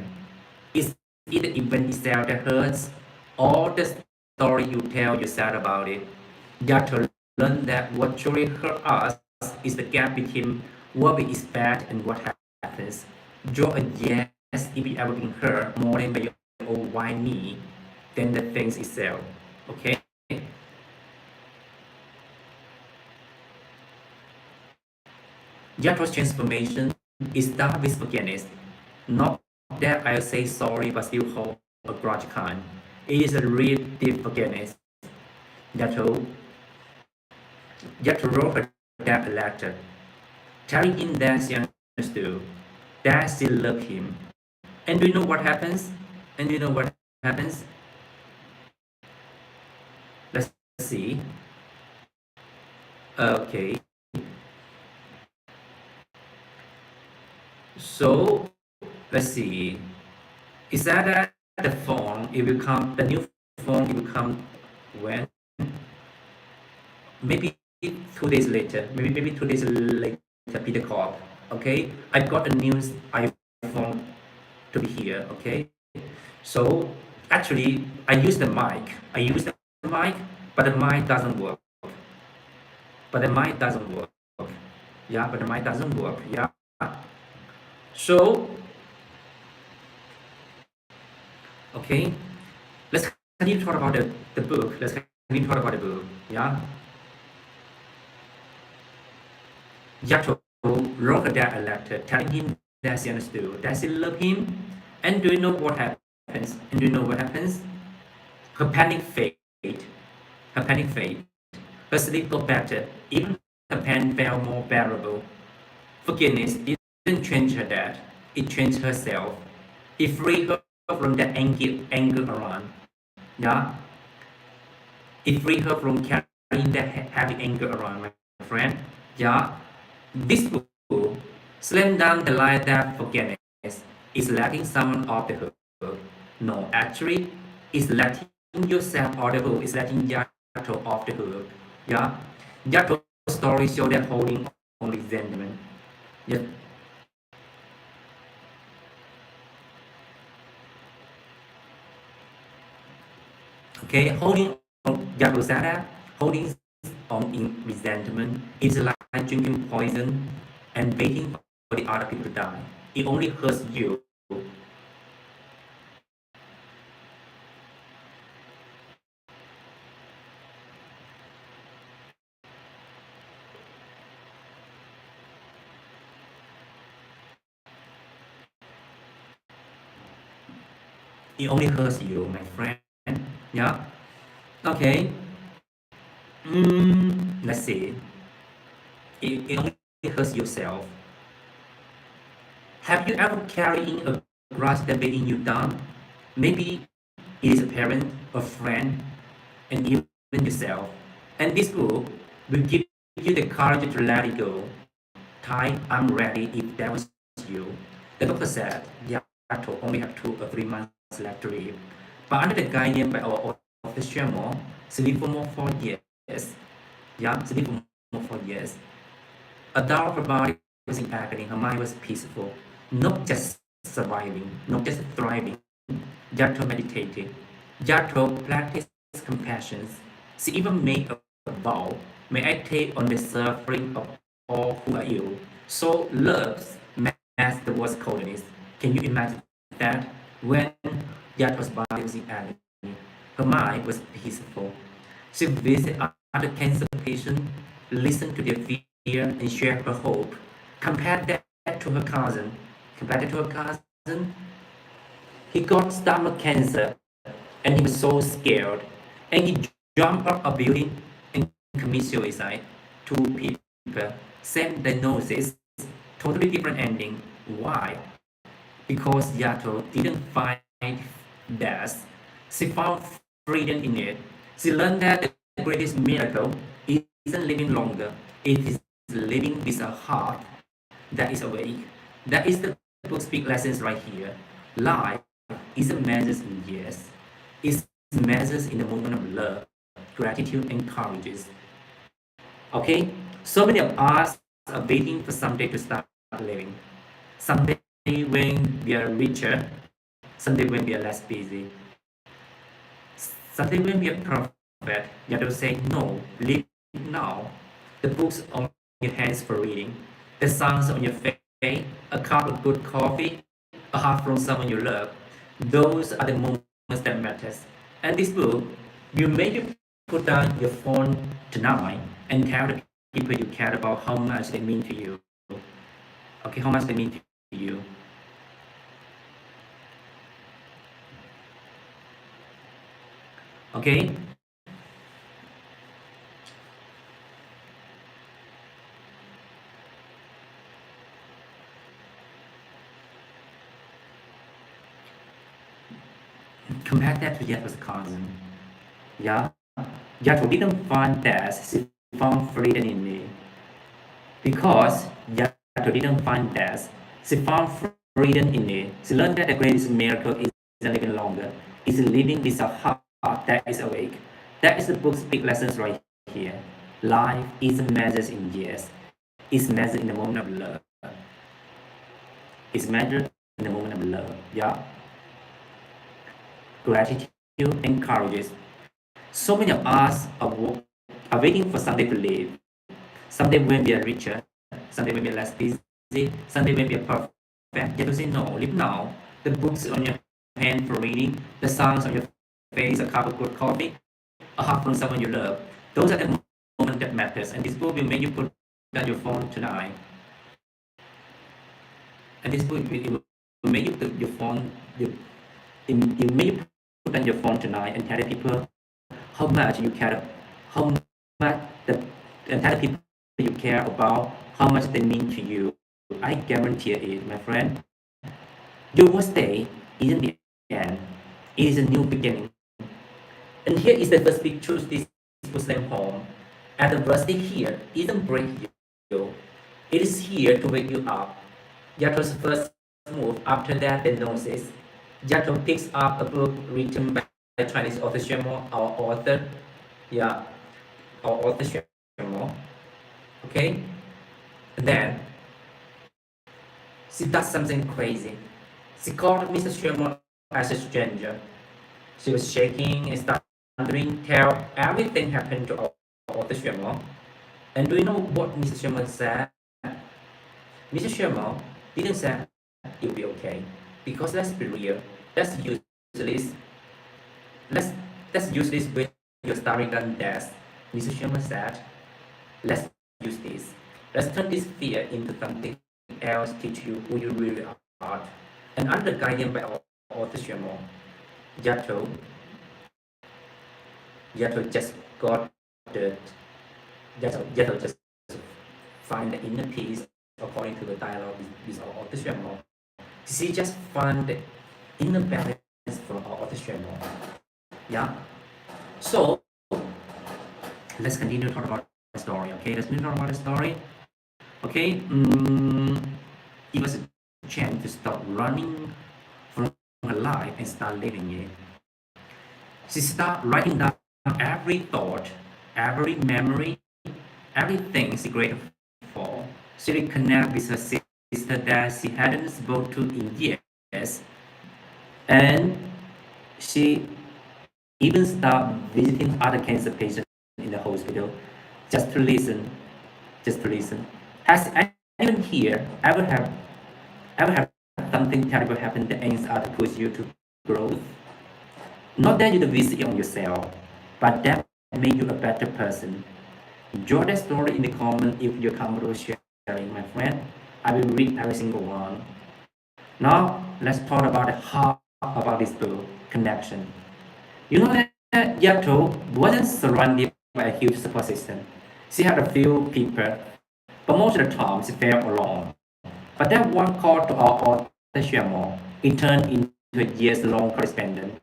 Is it the event itself that hurts, or the story you tell yourself about it? You have to learn that what truly hurt us is the gap between what we expect and what happens. Draw a yes if you ever been hurt more than by your own why me than the things itself. Okay? Yatro's transformation is done with forgiveness. Not that I'll say sorry but still hold a grudge kind. It is a real deep forgiveness. Yatro, Yatro wrote her dad a letter, telling him that she understood, that she loved him. And do you know what happens? And do you know what happens? Let's see. Okay. So let's see. Is that the phone? It will come. The new phone. It will come when? Maybe 2 days later. Maybe 2 days later. Peter called. Okay. I got a new iPhone to be here. Okay. So actually, I use the mic. I use the mic, but the mic doesn't work. But the mic doesn't work. Yeah, but the mic doesn't work. Yeah. So okay, let's continue to talk about the book. Let's continue to talk about the book. Yeah. Yato wrote her dad a letter telling him that she understood, that she loved him. And do you know what happens? And do you know what happens? Her panic fade. Her panic fade. Her sleep got better. Even her pain felt more bearable. Forgiveness didn't change her dad. It changed herself. It freed her from that anger around. Yeah. It freed her from carrying that heavy anger around, my friend. Yeah. This book slam down the line that forgiveness is letting someone off the hook. No, actually, it's letting yourself off the hook. It's letting Yato off the hook. Yeah. Yato's story show that holding on resentment. Yeah. Okay, holding on Yakusada, holding on in resentment is like drinking poison and waiting for the other people to die. It only hurts you. It only hurts you, my friend. Yeah. Okay. Let's see. It only hurts yourself. Have you ever carrying a grudge that weighing you down? Maybe it is a parent, a friend, and even yourself. And this book will give you the courage to let it go. Ty, I'm ready if that was you. The doctor said Yato only have 2 or 3 months left to live. But under the guidance by our author Xuemo, she lived for more 4 years. Yeah, she lived for more 4 years. A doubt of her body was in agony, her mind was peaceful. Not just surviving, not just thriving. Yato meditated. Yato practiced compassion. She even made a vow. May I take on the suffering of all who are ill. So loves mass the worst colonies. Can you imagine that? When Yato's body was in agony, her mind was peaceful. She visited other cancer patients, listened to their fear, and shared her hope. Compare that to her cousin. Compare that to her cousin. He got stomach cancer and he was so scared. And he jumped up a building and committed suicide. Two people, same diagnosis, totally different ending. Why? Because Yato didn't find death. She found freedom in it. She learned that the greatest miracle isn't living longer, it is living with a heart that is awake. That is the book's big lessons right here. Life isn't measured in years. It's measured in the moment of love, gratitude, and courage. Okay? So many of us are waiting for someday to start living. Someday when we are richer, someday when we are less busy, someday when we are perfect, you have to say no, live now. The books on your hands for reading, the songs on your face, a cup of good coffee, a hug from someone you love. Those are the moments that matters. And this book will make you put down your phone tonight and tell the people you care about how much they mean to you. Okay, how much they mean to you. Okay, compare that to Jeff's cousin. Yeah, Jeff didn't find that, she found freedom in me. Because Jeff didn't find that, she found freedom in me. She learned that the greatest miracle isn't living longer, it's living with a heart that is awake. That is the book's big lessons right here. Life isn't measured in years, it's measured in the moment of love. It's measured in the moment of love. Yeah, gratitude and courage. So many of us are waiting for someday to live. Someday when we are richer, someday when we are less busy, someday when we are perfect. You have to say no, live now. The books on your hand for reading, the songs on your face, a cup of good coffee, a hug from someone you love. Those are the moments that matters. And this book will make you put down your phone tonight. And this book will make you put your phone, it make you put down your phone tonight and tell the people how much you care, how much the entire people you care about, how much they mean to you. I guarantee it, my friend. Your worst day isn't the end. It is a new beginning. And here is the first big truth this puts them home. Adversity here isn't break you. It is here to wake you up. Yato's first move after that diagnosis. Yato picks up a book written by Chinese author Xuemo, our author. Yeah, our author Xuemo. Okay? And then she does something crazy. She called Mr. Xuemo as a stranger. She was shaking and stuttering, tell everything happened to our author Xuemo. And do you know what Mr. Xuemo said? Mr. Xuemo didn't say it will be okay. Because let's be real, let's use this let's let's use this when you're starting on death. Mr. Sherman said, let's use this. Let's turn this fear into something else, teach you who you really are. And under guidance by our author Sherman, Yato, Yato just got the Yato just find the inner peace according to the dialogue with our author Sherman. She just found the inner balance from our author Sherman. Yeah. So let's continue to talk about the story. Okay, let's continue to talk about the story. Okay, it was a chance to stop running from her life and start living it. She started writing down every thought, every memory, everything she grateful for. She reconnected with her sister that she hadn't spoken to in years. And she even started visiting other cancer patients in the hospital just to listen, just to listen. Has anyone here ever have something terrible happen that aims at to push you to growth? Not that you do visit on yourself, but that make you a better person. Drop that story in the comment if you're comfortable sharing, my friend. I will read every single one. Now let's talk about the heart about this book, connection. You know that Yato wasn't surrounded by a huge support system. She had a few people, but most of the time she felt alone. But that one call to our author Xuemo, it turned into a years-long correspondence.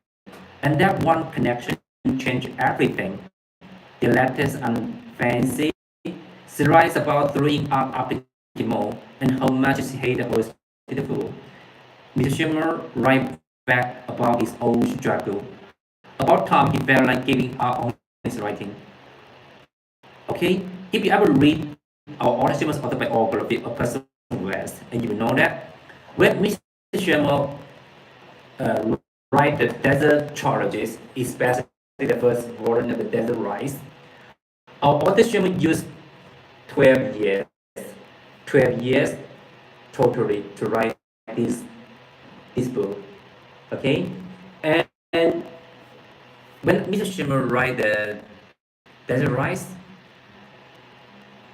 And that one connection changed everything. The letters and fancy. She writes about throwing up after chemo and how much she hated hospital. Mr. Schimmer writes back about his own struggle. About time he felt like giving up on his writing. Okay, if you ever read our author Schimmer's autobiography, A Person West, and you will know that when Mr. Schimmer uh, write the desert trilogies, especially the first version of the desert rise, our author Schimmer used 12 years, 12 years totally to write this book. Okay, and when Mr. Schimmer write the desert rise,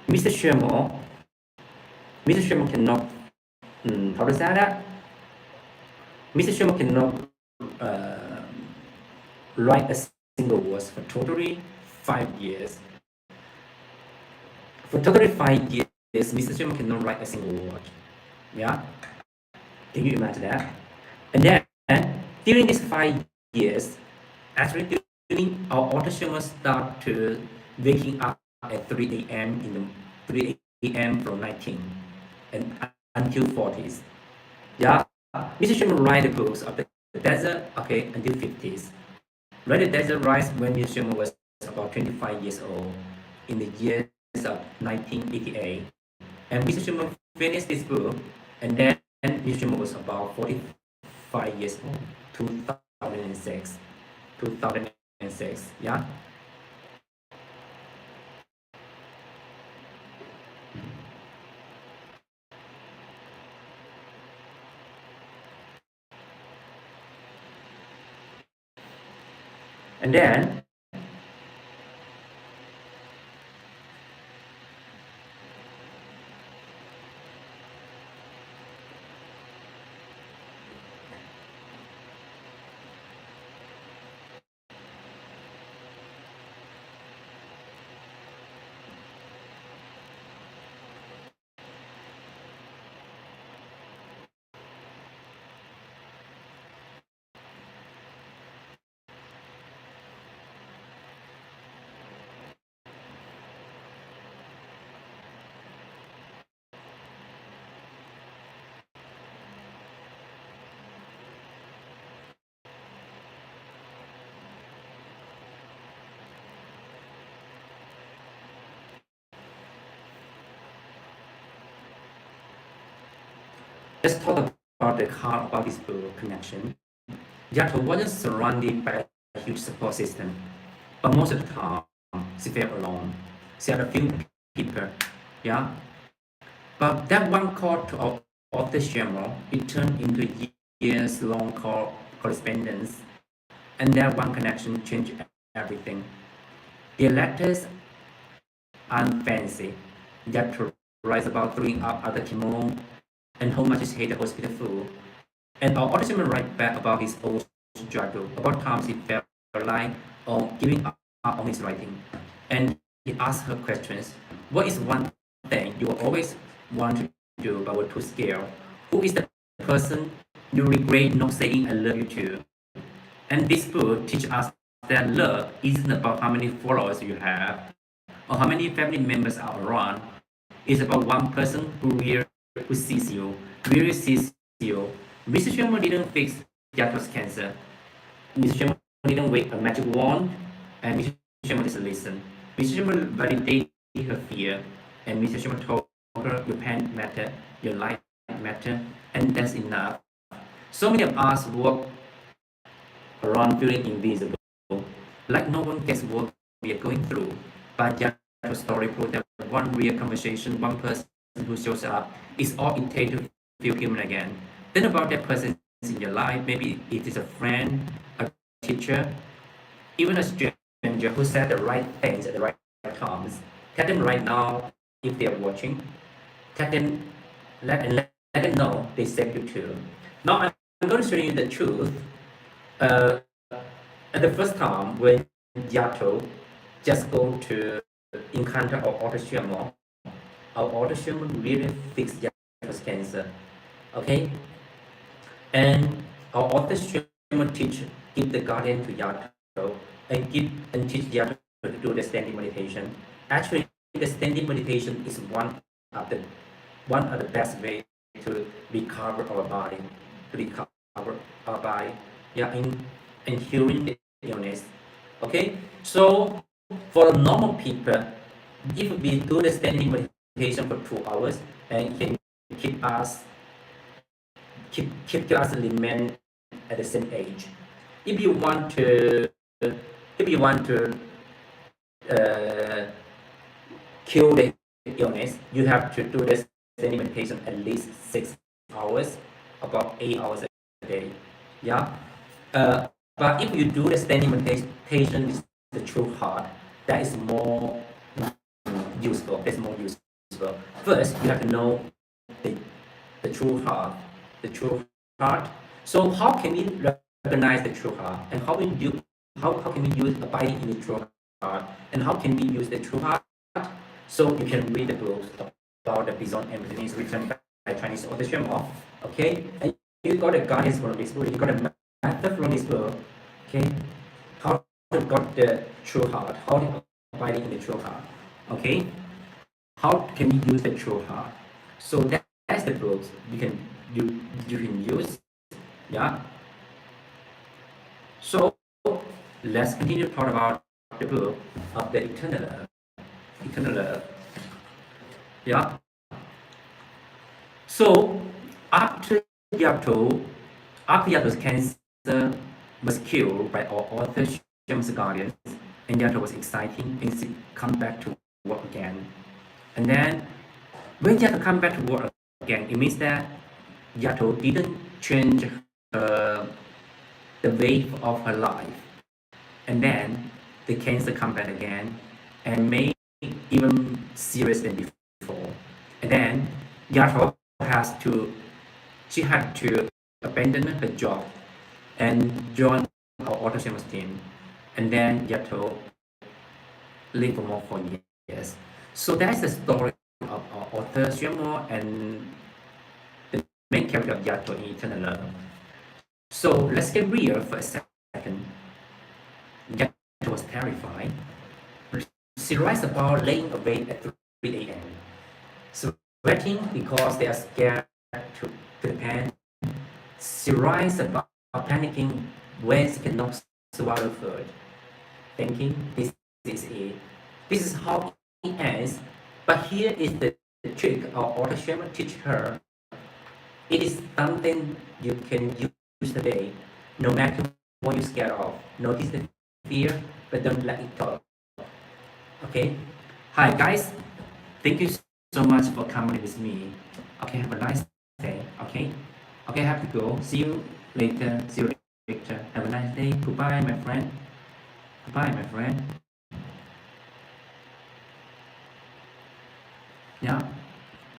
Mr. Schimmer, Mr. Schimmer cannot, how to say that? Mr. Schimmer cannot uh, write a single word for totally 5 years. For totally 5 years, Mr. Schimmer cannot write a single word. Yeah, can you imagine that? And then during these 5 years, actually during our author Schimmer start to waking up at 3 a.m. in the 3 a.m. from 19 and until 40s. Yeah, Mr. Schimmer write the books of the desert, okay, until 50s. Write the desert rise when Mr. Schimmer was about 25 years old in the years of 1988. And Mr. Schimmer finished this book, and then Mr. Schimmer was about 45 years old, 2006. 2006, yeah. And then let's talk about the heart about this book, connection. Yato wasn't surrounded by a huge support system, but most of the time she felt alone. She had a few people, yeah. But that one call to our author Xuemo, it turned into years-long correspondence, and that one connection changed everything. The letters aren't fancy. Yato writes about throwing up other chemo and how much he hated hospital food. And our author Xuemo writes back about his own struggle, about times he felt like giving up on his writing. And he asked her questions. What is one thing you always want to do but were too scared? Who is the person you regret not saying I love you to? And this book teaches us that love isn't about how many followers you have or how many family members are around. It's about one person who sees you, really sees you. Mr. Sherman didn't fix Jacob's cancer. Mr. Sherman didn't wave a magic wand, and Mr. Sherman just listened. Mr. Sherman validated her fear, and Mr. Sherman told her your pain matter, your life matter, and that's enough. So many of us walk around feeling invisible, like no one gets what we are going through. But yet, the story proves that one real conversation, one person who shows up, is all it takes to feel human again. Think about that person in your life. Maybe it is a friend, a teacher, even a stranger who said the right things at the right times. Tell them right now if they are watching. Tell them, let them know they saved you too. Now I'm going to show you the truth. Uh, at the first time when Yato just go to encounter our autosomal, our autosomal really fix Yato's cancer. Okay? And our autosomal teach give the guardian to Yato and teach Yato to do the standing meditation. Actually, the standing meditation is of the one of the best way to recover our body, to recover our body, yeah, in healing the illness. Okay, so for normal people, if we do the standing meditation for 2 hours, and it can keep us keep us remain at the same age. If you want to uh, cure the illness, you have to do this standing meditation at least 6 hours, about 8 hours a day. Yeah. But if you do the standing meditation with the true heart, that is more useful. That's more useful. First, you have to know the, the true heart. The true heart. So how can we recognize the true heart? And how can we use abiding in the true heart? And how can we use the true heart? So you can read the books about the Beyond Emptiness written by Chinese author Xuemo. Okay? And you got a guidance from this book, you got a method from this book. Okay? How to got the true heart, how to abide in the true heart. Okay? How can we use the true heart? So that's the books you can use. Yeah. So let's continue to talk about the book of the eternal love. Eternal love. Yeah. So after Yato, after Yato's cancer was cured by our author James Guardian, and Yato was exciting and she come back to work again. And then when Yato come back to work again, it means that Yato didn't change the way of her life. And then the cancer come back again and made even serious than before. And then Yato she had to abandon her job and join our autonomous team. And then Yato lived for more 4 years. So that's the story of our author Xuemo and the main character of Yato in Eternal Love. So let's get real for a second. Yato was terrified. She writes about laying awake at 3 a.m. sweating because they are scared to the pen. She writes about panicking when she cannot swallow food, thinking this is it. This is how it ends. But here is the trick our author Xuemo teach her. It is something you can use today, no matter what you're scared of. Notice the fear, but don't let it go. Okay? Hi guys, thank you so much for coming with me. Okay, have a nice day. Okay? Okay, I have to go. See you later. See you later. Have a nice day. Goodbye, my friend. Goodbye, my friend. Yeah.